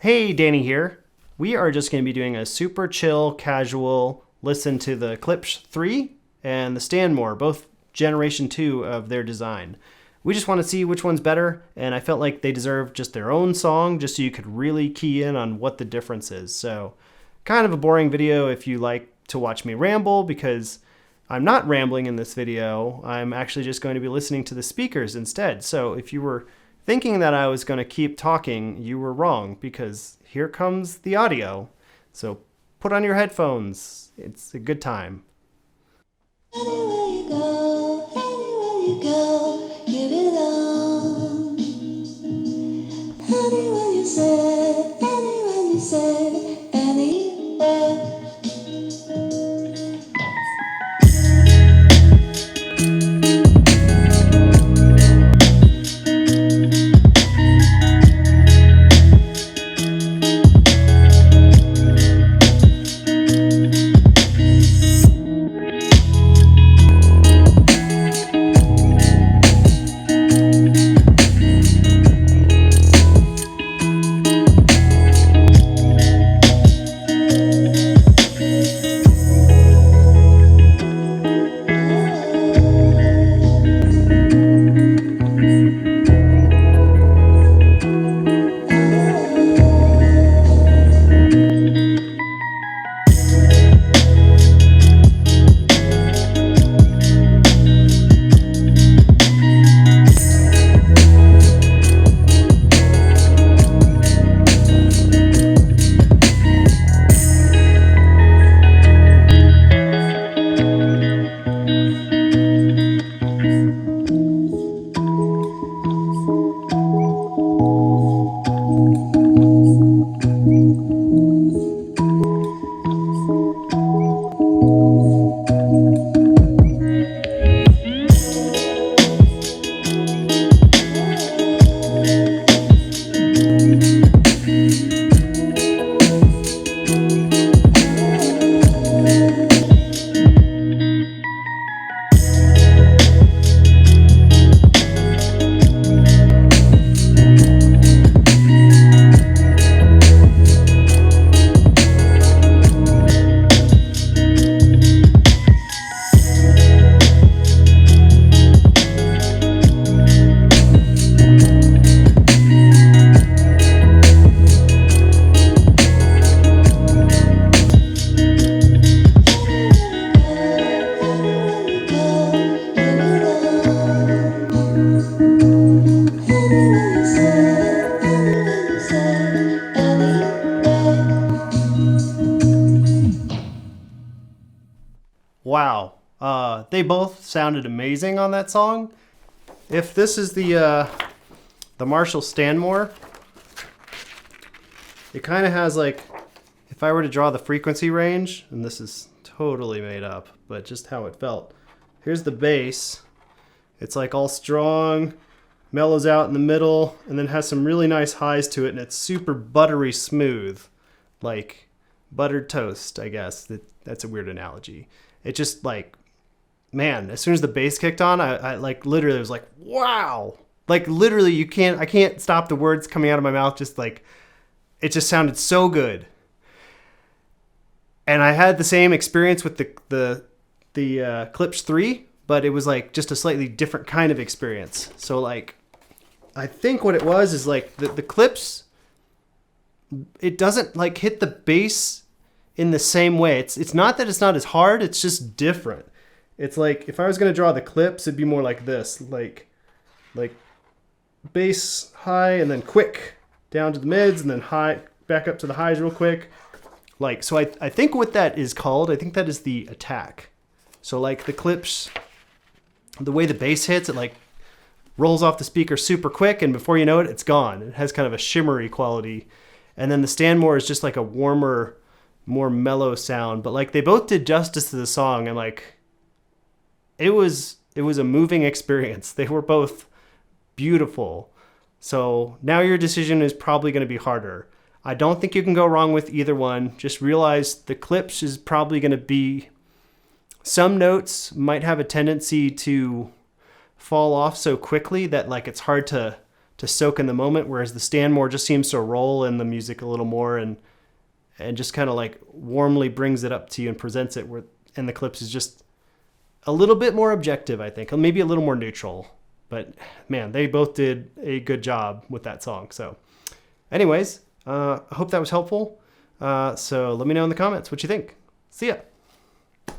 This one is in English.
Hey, Danny here. We are just going to be doing a super chill, casual listen to the Klispch 3 and the Stanmore, both generation 2 of their design. We just want to see which one's better, and I felt like they deserve just their own song, just so you could really key in on what the difference is. So, kind of a boring video if you like to watch me ramble, because I'm not rambling in this video. I'm actually just going to be listening to the speakers instead. So if you were thinking that I was going to keep talking, you were wrong, because here comes the audio. So put on your headphones. It's a good time. Anywhere you go, give it on. Anyone you say, anywhere. Wow. They both sounded amazing on that song. If this is the Marshall Stanmore, it kind of has like, if I were to draw the frequency range, and this is totally made up, but just how it felt. Here's the bass. It's like all strong, mellows out in the middle, and then has some really nice highs to it, and it's super buttery smooth, like buttered toast, I guess. That's a weird analogy. It just like, man, as soon as the bass kicked on, I like literally was like, wow. Like literally I can't stop the words coming out of my mouth. Just like, it just sounded so good. And I had the same experience with the Klispch 3, but it was like just a slightly different kind of experience. So like, I think what it was is like the Klispch, it doesn't like hit the bass in the same way. It's not that it's not as hard, it's just different. It's like if I was going to draw the clips, it'd be more like this, like bass high and then quick down to the mids and then high back up to the highs real quick. Like, so I think what that is called, I think that is the attack. So like the Klispch, the way the bass hits, it like rolls off the speaker super quick, and before you know it, it's gone. It has kind of a shimmery quality. And then the Stanmore is just like a warmer, more mellow sound, but like they both did justice to the song, and like it was a moving experience. They were both beautiful. So now your decision is probably going to be harder. I don't think you can go wrong with either one. Just realize the Klispch is probably going to be, some notes might have a tendency to fall off so quickly that like it's hard to soak in the moment, whereas the Stanmore just seems to roll in the music a little more and just kind of like warmly brings it up to you and presents it. And the Klispch is just a little bit more objective, I think, maybe a little more neutral. But man, they both did a good job with that song. So anyways, I hope that was helpful. So let me know in the comments what you think. See ya.